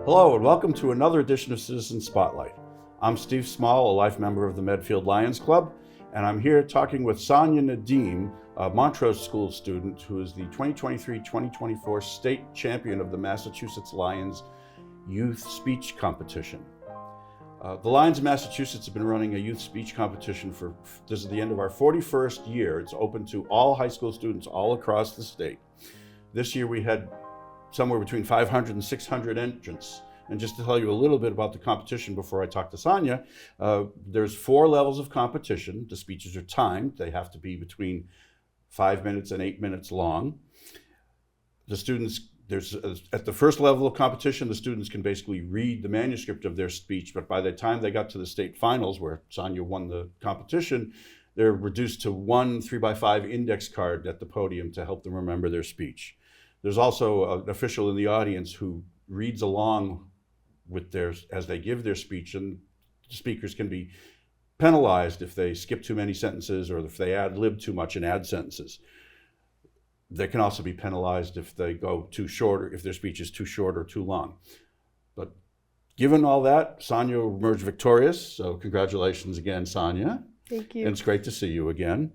Hello and welcome to another edition of Citizen Spotlight. I'm Steve Small, a life member of the Medfield Lions Club, and I'm here talking with Sanya Nadeem, a Montrose School student who is the 2023-2024 state champion of the Massachusetts Lions Youth Speech Competition. The Lions of Massachusetts have been running a youth speech competition this is the end of our 41st year. It's open to all high school students all across the state. This year we had somewhere between 500 and 600 entrants. And just to tell you a little bit about the competition before I talk to Sanya, there's 4 levels of competition. The speeches are timed. They have to be between 5 minutes and 8 minutes long. The students, at the first level of competition, the students can basically read the manuscript of their speech, but by the time they got to the state finals, where Sanya won the competition, they're reduced to one 3x5 index card at the podium to help them remember their speech. There's also an official in the audience who reads along with as they give their speech, and the speakers can be penalized if they skip too many sentences or if they ad-lib too much and add sentences. They can also be penalized if they go too short or if their speech is too short or too long. But given all that, Sanya emerged victorious, so congratulations again, Sanya. Thank you. And it's great to see you again.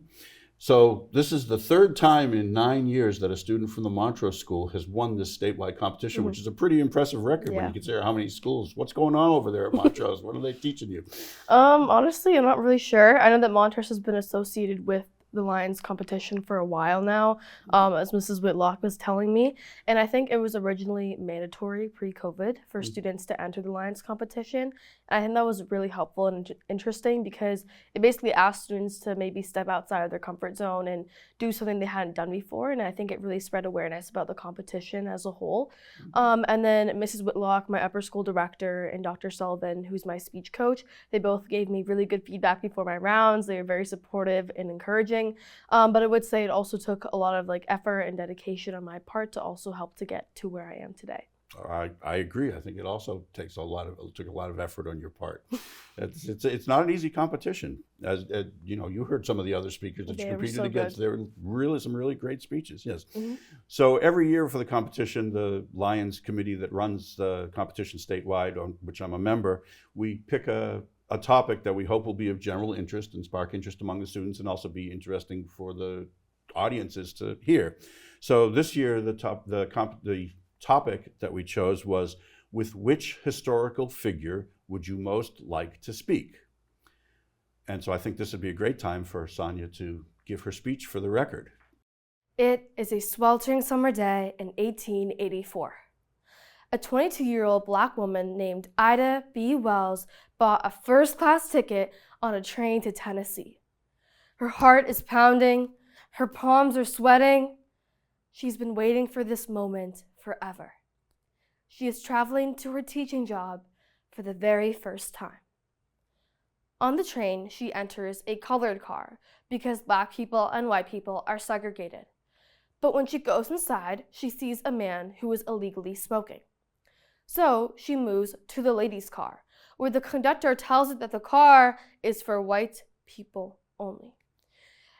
So this is the 3rd time in 9 years that a student from the Montrose School has won this statewide competition, which is a pretty impressive record when you consider how many schools. What's going on over there at Montrose? What are they teaching you? Honestly, I'm not really sure. I know that Montrose has been associated with the Lions competition for a while now, as Mrs. Whitlock was telling me. And I think it was originally mandatory pre-COVID for students to enter the Lions competition. And I think that was really helpful and interesting because it basically asked students to maybe step outside of their comfort zone and do something they hadn't done before. And I think it really spread awareness about the competition as a whole. And then Mrs. Whitlock, my upper school director, and Dr. Sullivan, who's my speech coach, they both gave me really good feedback before my rounds. They were very supportive and encouraging. But I would say it also took a lot of effort and dedication on my part to also help to get to where I am today. I agree. I think it also took a lot of effort on your part. It's not an easy competition. As you heard some of the other speakers that you competed against. There were some really great speeches. Yes. So every year for the competition, the Lions committee that runs the competition statewide, on which I'm a member, we pick a topic that we hope will be of general interest and spark interest among the students and also be interesting for the audiences to hear. So this year, the topic that we chose was, with which historical figure would you most like to speak? And so I think this would be a great time for Sanya to give her speech for the record. It is a sweltering summer day in 1884. A 22-year-old Black woman named Ida B. Wells bought a first-class ticket on a train to Tennessee. Her heart is pounding. Her palms are sweating. She's been waiting for this moment forever. She is traveling to her teaching job for the very first time. On the train, she enters a colored car because Black people and white people are segregated. But when she goes inside, she sees a man who is illegally smoking. So she moves to the ladies' car, where the conductor tells it that the car is for white people only.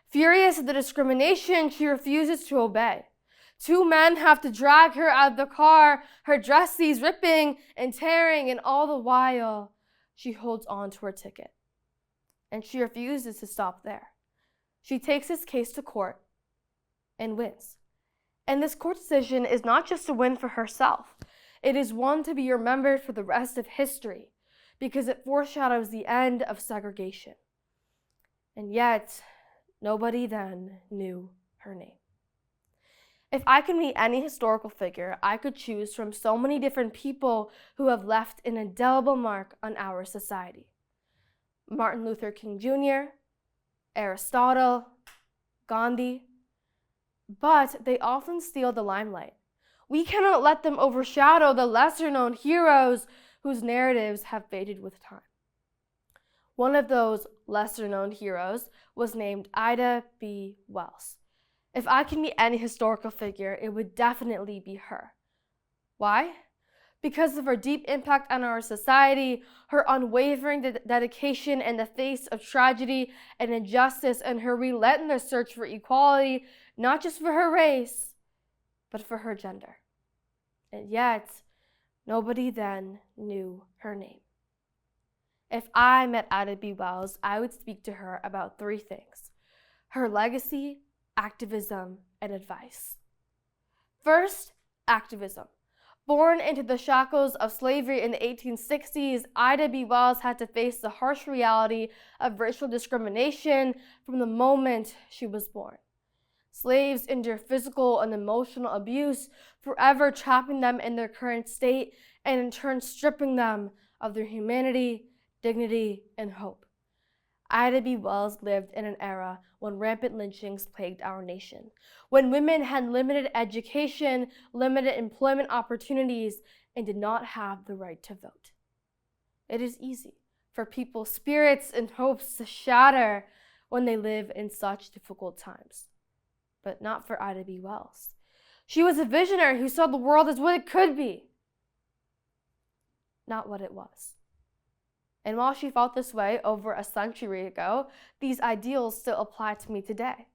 Furious at the discrimination, she refuses to obey. 2 men have to drag her out of the car, her dressies ripping and tearing, and all the while, she holds on to her ticket. And she refuses to stop there. She takes this case to court and wins. And this court decision is not just a win for herself. It is one to be remembered for the rest of history because it foreshadows the end of segregation. And yet, nobody then knew her name. If I could meet any historical figure, I could choose from so many different people who have left an indelible mark on our society. Martin Luther King Jr., Aristotle, Gandhi, but they often steal the limelight. We cannot let them overshadow the lesser-known heroes whose narratives have faded with time. One of those lesser-known heroes was named Ida B. Wells. If I could meet any historical figure, it would definitely be her. Why? Because of her deep impact on our society, her unwavering dedication in the face of tragedy and injustice, and her relentless search for equality, not just for her race, but for her gender. And yet, Nobody then knew her name. If I met Ida B. Wells, I would speak to her about three things: her legacy, activism, and advice. First, activism. Born into the shackles of slavery in the 1860s, Ida B. Wells had to face the harsh reality of racial discrimination from the moment she was born. Slaves endure physical and emotional abuse, forever trapping them in their current state and in turn stripping them of their humanity, dignity, and hope. Ida B. Wells lived in an era when rampant lynchings plagued our nation, when women had limited education, limited employment opportunities, and did not have the right to vote. It is easy for people's spirits and hopes to shatter when they live in such difficult times, but not for Ida B. Wells. She was a visionary who saw the world as what it could be, not what it was. And while she felt this way over a century ago, these ideals still apply to me today.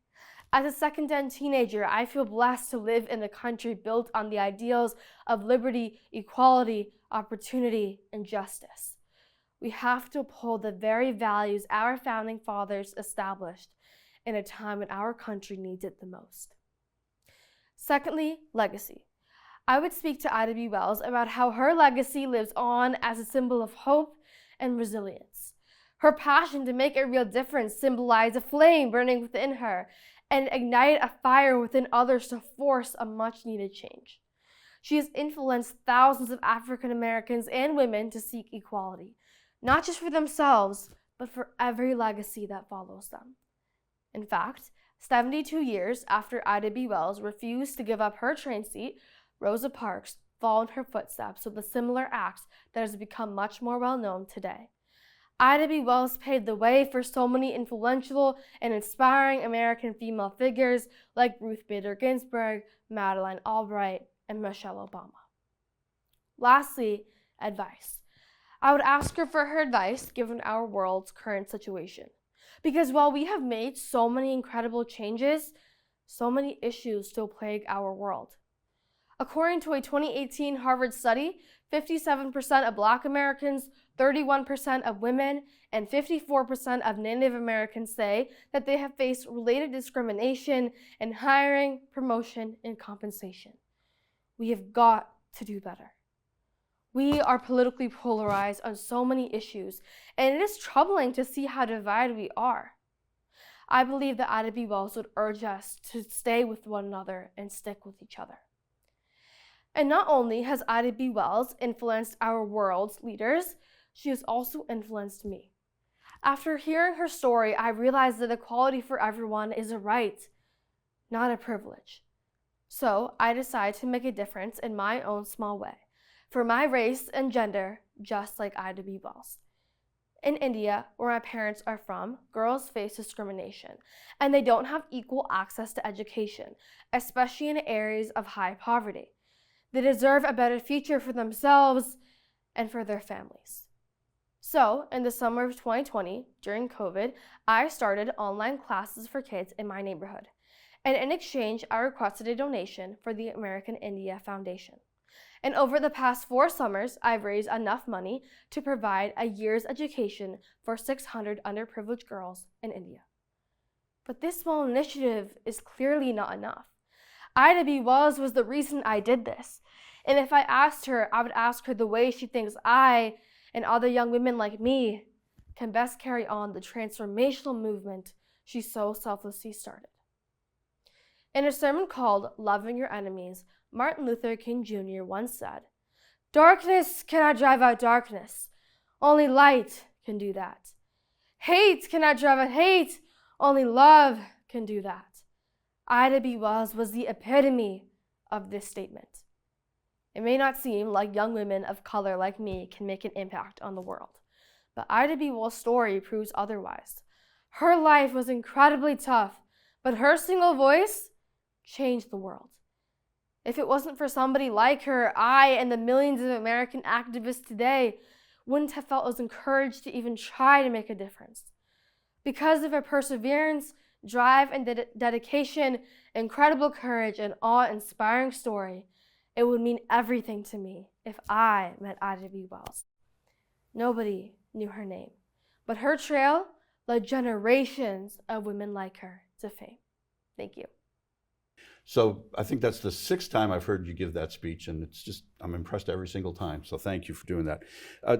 As a second-gen teenager, I feel blessed to live in a country built on the ideals of liberty, equality, opportunity, and justice. We have to uphold the very values our founding fathers established in a time when our country needs it the most. Secondly, legacy. I would speak to Ida B. Wells about how her legacy lives on as a symbol of hope and resilience. Her passion to make a real difference symbolized a flame burning within her and ignited a fire within others to force a much-needed change. She has influenced thousands of African Americans and women to seek equality, not just for themselves, but for every legacy that follows them. In fact, 72 years after Ida B. Wells refused to give up her train seat, Rosa Parks followed her footsteps with a similar act that has become much more well-known today. Ida B. Wells paved the way for so many influential and inspiring American female figures like Ruth Bader Ginsburg, Madeleine Albright, and Michelle Obama. Lastly, advice. I would ask her for her advice given our world's current situation. Because while we have made so many incredible changes, so many issues still plague our world. According to a 2018 Harvard study, 57% of Black Americans, 31% of women, and 54% of Native Americans say that they have faced related discrimination in hiring, promotion, and compensation. We have got to do better. We are politically polarized on so many issues, and it is troubling to see how divided we are. I believe that Ida B. Wells would urge us to stay with one another and stick with each other. And not only has Ida B. Wells influenced our world's leaders, she has also influenced me. After hearing her story, I realized that equality for everyone is a right, not a privilege. So I decided to make a difference in my own small way, for my race and gender, just like Ida B. Wells. In India, where my parents are from, girls face discrimination, and they don't have equal access to education, especially in areas of high poverty. They deserve a better future for themselves and for their families. So, in the summer of 2020, during COVID, I started online classes for kids in my neighborhood. And in exchange, I requested a donation for the American India Foundation. And over the past 4 summers, I've raised enough money to provide a year's education for 600 underprivileged girls in India. But this small initiative is clearly not enough. Ida B. Wells was the reason I did this. And if I asked her, I would ask her the way she thinks I and other young women like me can best carry on the transformational movement she so selflessly started. In a sermon called Loving Your Enemies, Martin Luther King Jr. once said, "Darkness cannot drive out darkness. Only light can do that. Hate cannot drive out hate. Only love can do that." Ida B. Wells was the epitome of this statement. It may not seem like young women of color like me can make an impact on the world, but Ida B. Wells' story proves otherwise. Her life was incredibly tough, but her single voice changed the world. If it wasn't for somebody like her, I and the millions of American activists today wouldn't have felt as encouraged to even try to make a difference. Because of her perseverance, drive, and dedication, incredible courage, and awe-inspiring story, It would mean everything to me if I met Ida B. Wells. Nobody knew her name, but her trail led generations of women like her to fame. Thank you. So I think that's the 6th time I've heard you give that speech, and I'm impressed every single time. So thank you for doing that.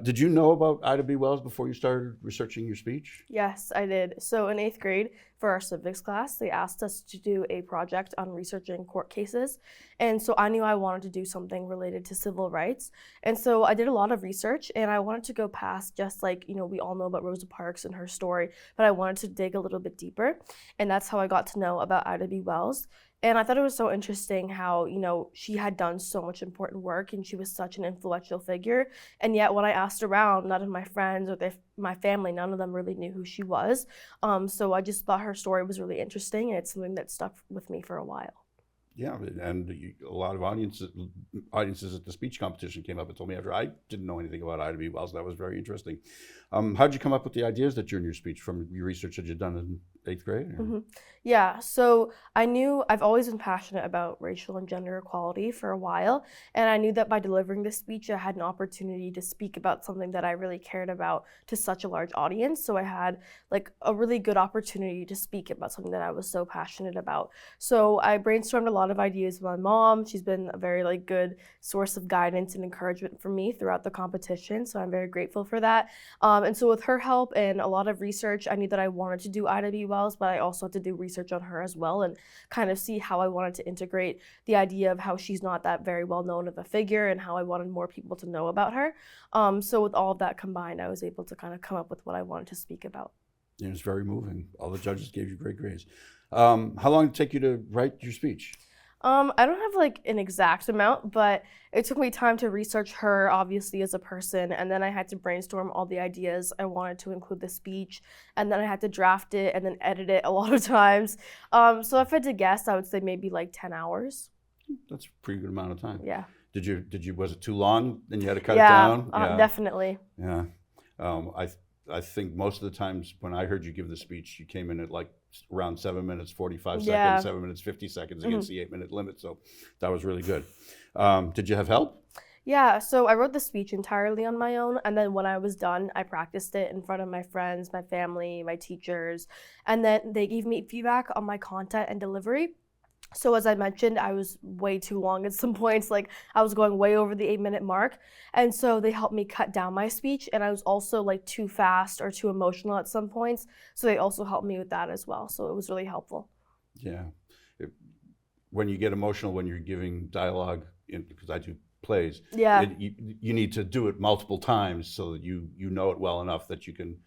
Did you know about Ida B. Wells before you started researching your speech? Yes, I did. So in 8th grade, for our civics class, they asked us to do a project on researching court cases. And so I knew I wanted to do something related to civil rights. And so I did a lot of research, and I wanted to go past just like, we all know about Rosa Parks and her story, but I wanted to dig a little bit deeper. And that's how I got to know about Ida B. Wells. And I thought it was so interesting how, she had done so much important work and she was such an influential figure. And yet when I asked around, none of my friends or my family, none of them really knew who she was. So I just thought her story was really interesting, and it's something that stuck with me for a while. Yeah, and a lot of audiences at the speech competition came up and told me after I didn't know anything about Ida B. Wells. That was very interesting. How did you come up with the ideas that you're in your speech from your research that you'd done in 8th grade? Mm-hmm. Yeah, so I've always been passionate about racial and gender equality for a while, and I knew that by delivering this speech, I had an opportunity to speak about something that I really cared about to such a large audience. So I had like a really good opportunity to speak about something that I was so passionate about. So I brainstormed a lot of ideas with my mom. She's been a very good source of guidance and encouragement for me throughout the competition, so I'm very grateful for that. And so with her help and a lot of research, I knew that I wanted to do Ida B. Wells, but I also had to do research on her as well and kind of see how I wanted to integrate the idea of how she's not that very well known of a figure and how I wanted more people to know about her. So with all of that combined, I was able to kind of come up with what I wanted to speak about. It was very moving. All the judges gave you great grades. How long did it take you to write your speech? I don't have an exact amount, but it took me time to research her, obviously, as a person, and then I had to brainstorm all the ideas I wanted to include the speech, and then I had to draft it and then edit it a lot of times. So if I had to guess, I would say maybe 10 hours. That's a pretty good amount of time. Yeah. Was it too long and you had to cut it down? Yeah, definitely. Yeah. I think most of the times when I heard you give the speech, you came in at around 7 minutes 45 seconds, 7 minutes 50 seconds against the 8-minute limit. So that was really good. Did you have help? Yeah, so I wrote the speech entirely on my own, and then when I was done, I practiced it in front of my friends, my family, my teachers, and then they gave me feedback on my content and delivery. So as I mentioned, I was way too long at some points, I was going way over the 8-minute mark. And so they helped me cut down my speech, and I was also too fast or too emotional at some points. So they also helped me with that as well. So it was really helpful. Yeah. When you get emotional, when you're giving dialogue, because I do plays, you need to do it multiple times so that you know it well enough that you can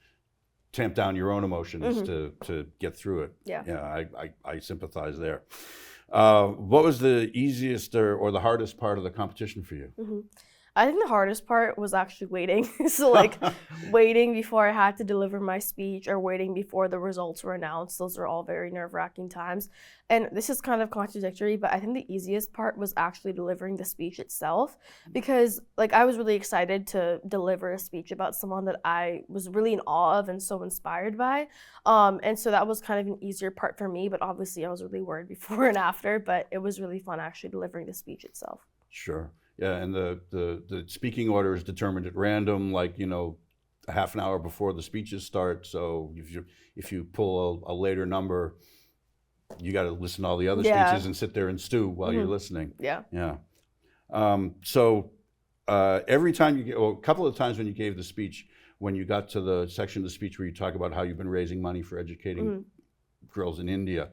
tamp down your own emotions to get through it. Yeah, I sympathize there. What was the easiest or the hardest part of the competition for you? I think the hardest part was actually waiting. So waiting before I had to deliver my speech or waiting before the results were announced. Those are all very nerve-wracking times. And this is kind of contradictory, but I think the easiest part was actually delivering the speech itself, because I was really excited to deliver a speech about someone that I was really in awe of and so inspired by. And so that was kind of an easier part for me, but obviously I was really worried before and after, but it was really fun actually delivering the speech itself. Sure. Yeah, and the speaking order is determined at random, a half an hour before the speeches start. So if you pull a later number, you got to listen to all the other speeches and sit there and stew while you're listening. Yeah. Yeah. So every time a couple of times when you gave the speech, when you got to the section of the speech where you talk about how you've been raising money for educating girls in India,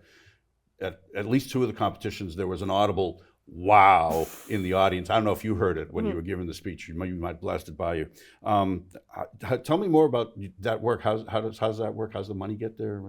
at least 2 of the competitions, there was an audible wow in the audience. I don't know if you heard it when you were giving the speech. You might blast it by you. Tell me more about that work. How does that work? How's the money get there?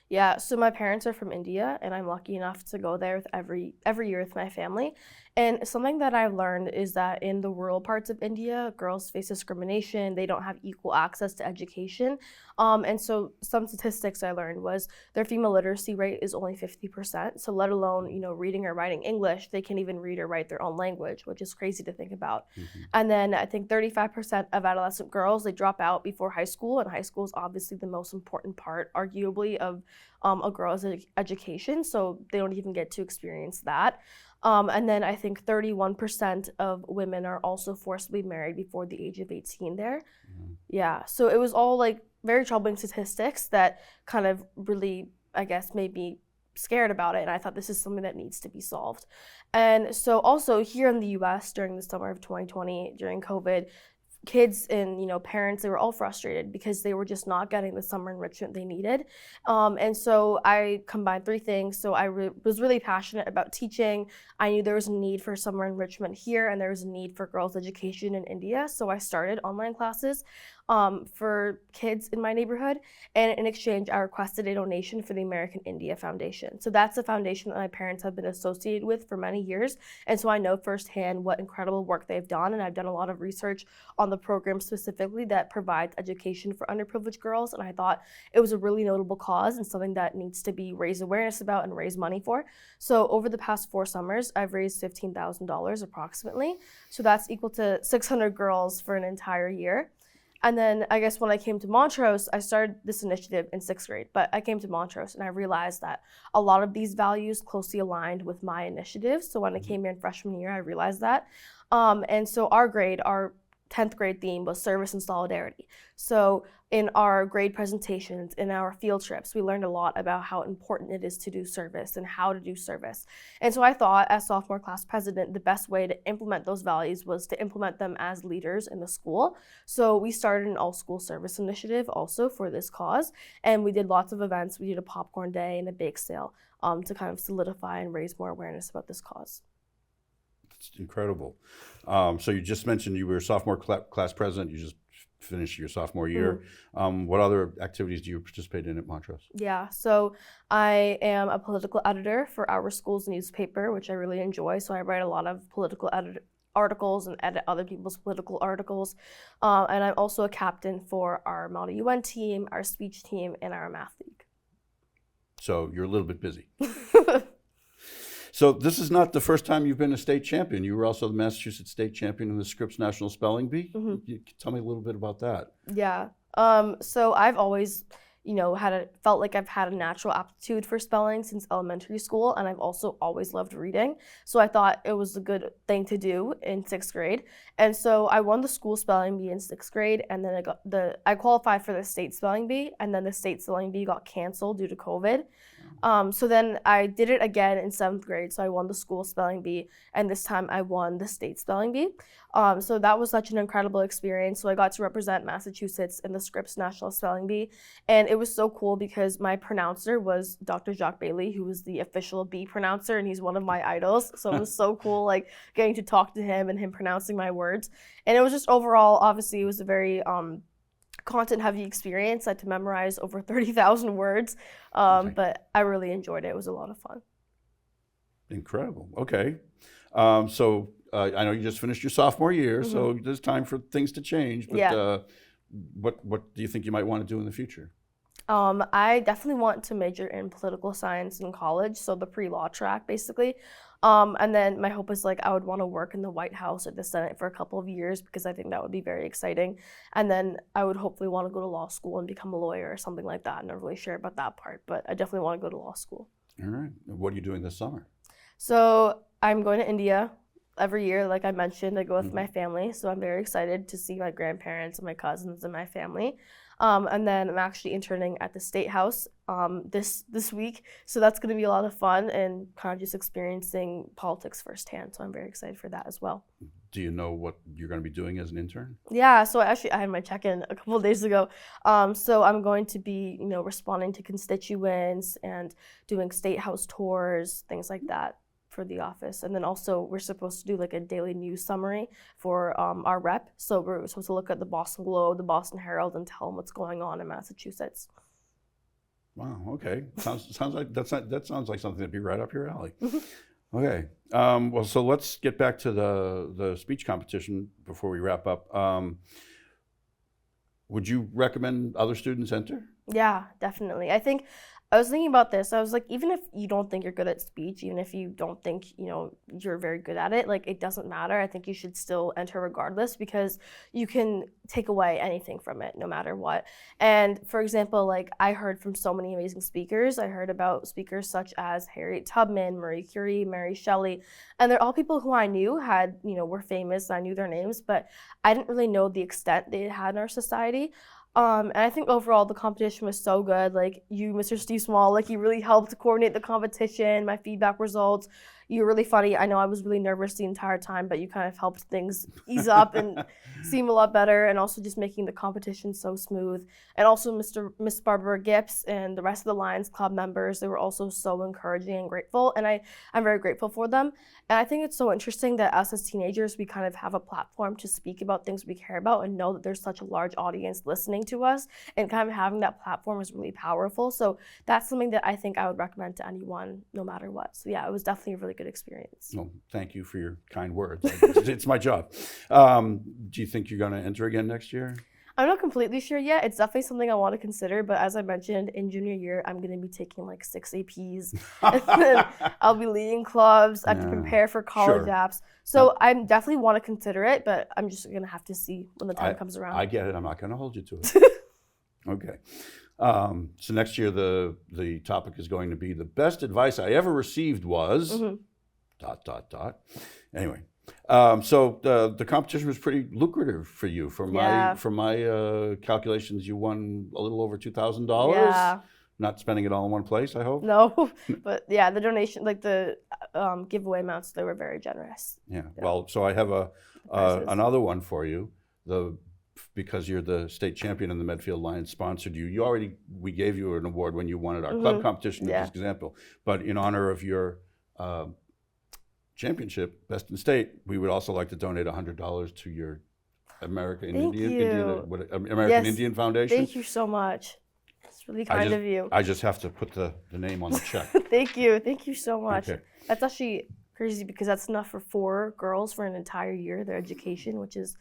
Yeah, so my parents are from India, and I'm lucky enough to go there with every year with my family. And something that I've learned is that in the rural parts of India, girls face discrimination. They don't have equal access to education. And so some statistics I learned was their female literacy rate is only 50%. So let alone, reading or writing English, they can't even read or write their own language, which is crazy to think about. And then I think 35% of adolescent girls, they drop out before high school. And high school is obviously the most important part, arguably, of a girl's education, so they don't even get to experience that. And then I think 31% of women are also forcibly married before the age of 18 there. Mhm. Yeah, so it was all like very troubling statistics that kind of really, I guess, made me scared about it, and I thought this is something that needs to be solved. And so also here in the US during the summer of 2020, during COVID, kids and parents, they were all frustrated because they were just not getting the summer enrichment they needed. And so I combined three things. So I was really passionate about teaching. I knew there was a need for summer enrichment here and there was a need for girls education in India, so I started online classes for kids in my neighborhood, and in exchange I requested a donation for the American India Foundation. So that's a foundation that my parents have been associated with for many years, and so I know firsthand what incredible work they've done, and I've done a lot of research on the program specifically that provides education for underprivileged girls, and I thought it was a really notable cause and something that needs to be raised awareness about and raised money for. So over the past 4 summers, I've raised $15,000 approximately. So that's equal to 600 girls for an entire year. And then I guess when I came to Montrose, I started this initiative in 6th grade, but I came to Montrose and I realized that a lot of these values closely aligned with my initiative. So when I came here in freshman year, I realized that. And so our 10th grade theme was service and solidarity. So in our grade presentations, in our field trips, we learned a lot about how important it is to do service and how to do service. And so I thought, as sophomore class president, the best way to implement those values was to implement them as leaders in the school. So we started an all-school service initiative also for this cause, and we did lots of events. We did a popcorn day and a bake sale to kind of solidify and raise more awareness about this cause. It's incredible. So you just mentioned you were a sophomore class president. You just finished your sophomore year. What other activities do you participate in at Montrose? Yeah, so I am a political editor for our school's newspaper, which I really enjoy. So I write a lot of political articles and edit other people's political articles. And I'm also a captain for our Model UN team, our speech team, and our math league. So you're a little bit busy. So this is not the first time you've been a state champion. You were also the Massachusetts state champion in the Scripps National Spelling Bee. You tell me a little bit about that. Yeah. So I've always, felt like I've had a natural aptitude for spelling since elementary school, and I've also always loved reading. So I thought it was a good thing to do in 6th grade. And so I won the school spelling bee in 6th grade, and then I qualified for the state spelling bee, and then the state spelling bee got canceled due to COVID. So then I did it again in 7th grade. So I won the school spelling bee, and this time I won the state spelling bee. So that was such an incredible experience. So I got to represent Massachusetts in the Scripps National Spelling Bee, and it was so cool because my pronouncer was Dr. Jacques Bailey, who was the official bee pronouncer, and he's one of my idols. So it was so cool, like getting to talk to him and him pronouncing my words. And it was just overall, obviously, it was a very content-heavy experience. I had to memorize over 30,000 words, but I really enjoyed it. It was a lot of fun. Incredible. Okay. So I know you just finished your sophomore year, so there's time for things to change. But Yeah. What do you think you might want to do in the future? I definitely want to major in political science in college, so the pre-law track, basically. And then my hope is I would want to work in the White House or the Senate for a couple of years because I think that would be very exciting. And then I would hopefully want to go to law school and become a lawyer or something like that. I'm not really sure about that part, but I definitely want to go to law school. All right. What are you doing this summer? So I'm going to India every year. Like I mentioned, I go with my family, so I'm very excited to see my grandparents and my cousins and my family. And then I'm actually interning at the State House this week, so that's going to be a lot of fun and kind of just experiencing politics firsthand. So I'm very excited for that as well. Do you know what you're going to be doing as an intern? Yeah, so I had my check-in a couple of days ago. So I'm going to be, responding to constituents and doing State House tours, things like that for the office. And then also we're supposed to do a daily news summary for our rep. So we're supposed to look at the Boston Globe, the Boston Herald, and tell them what's going on in Massachusetts. Wow. Okay. Sounds like that sounds like something that'd be right up your alley. Okay. Well, so let's get back to the speech competition before we wrap up. Would you recommend other students enter? Yeah, definitely. I think I was thinking about this. I was like, even if you don't think you're good at speech, even if you don't think, you're very good at it, like it doesn't matter. I think you should still enter regardless because you can take away anything from it no matter what. And for example, like I heard from so many amazing speakers. I heard about speakers such as Harriet Tubman, Marie Curie, Mary Shelley, and they're all people who I knew were famous. I knew their names, but I didn't really know the extent they had in our society. And I think overall the competition was so good. Like you, Mr. Steve Small, like you really helped coordinate the competition, my feedback results. You were really funny. I know I was really nervous the entire time, but you kind of helped things ease up and seem a lot better, and also just making the competition so smooth. And also Miss Barbara Gibbs and the rest of the Lions Club members, they were also so encouraging and grateful, and I'm very grateful for them. And I think it's so interesting that us as teenagers, we kind of have a platform to speak about things we care about and know that there's such a large audience listening to us, and kind of having that platform is really powerful. So that's something that I think I would recommend to anyone, no matter what. So yeah, it was definitely a really good experience. Well, thank you for your kind words. It's my job. Do you think you're going to enter again next year? I'm not completely sure yet. It's definitely something I want to consider, but as I mentioned, in junior year, I'm going to be taking like 6 APs, and then I'll be leading clubs. I have to prepare for college apps. So I definitely want to consider it, but I'm just going to have to see when the time comes around. I get it. I'm not going to hold you to it. Okay. So next year, the topic is going to be the best advice I ever received was ... Anyway. So the competition was pretty lucrative for you. From my calculations, you won a little over $2,000. Yeah. Not spending it all in one place, I hope. No, but yeah, the donation, like the giveaway amounts, they were very generous. Yeah. Well, so I have another one for you. Because you're the state champion and the Medfield Lions sponsored you. We gave you an award when you won at our club competition, as an example. But in honor of your championship, best in state, we would also like to donate $100 to your American Indian Foundation. Thank you so much. It's really kind of you. I just have to put the name on the check. Thank you so much. Okay. That's actually crazy because that's enough for 4 girls for an entire year, their education, which is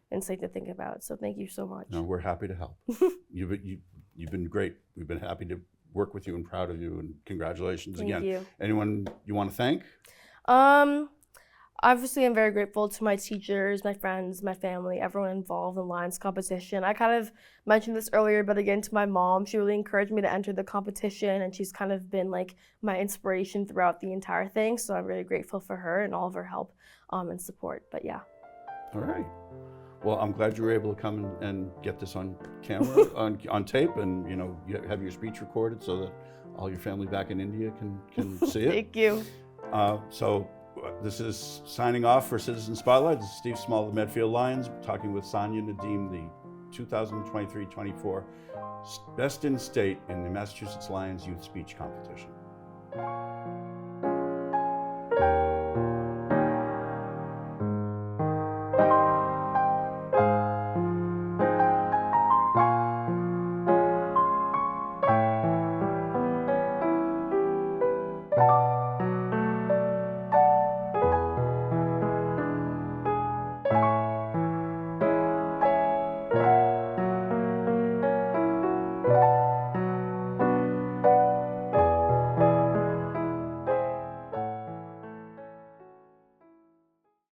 insane to think about. So thank you so much. No, we're happy to help. You've been great. We've been happy to work with you and proud of you, and congratulations again. Thank you. Anyone you want to thank? Obviously, I'm very grateful to my teachers, my friends, my family, everyone involved in Lions competition. I kind of mentioned this earlier, but again, to my mom, she really encouraged me to enter the competition, and she's kind of been like my inspiration throughout the entire thing. So I'm really grateful for her and all of her help and support. But yeah. All right. Well, I'm glad you were able to come and get this on camera, on tape, and you have your speech recorded so that all your family back in India can see it. Thank you. So this is signing off for Citizen Spotlight. This is Steve Small of the Medfield Lions, talking with Sanya Nadeem, the 2023-24 Best in State in the Massachusetts Lions Youth Speech Competition.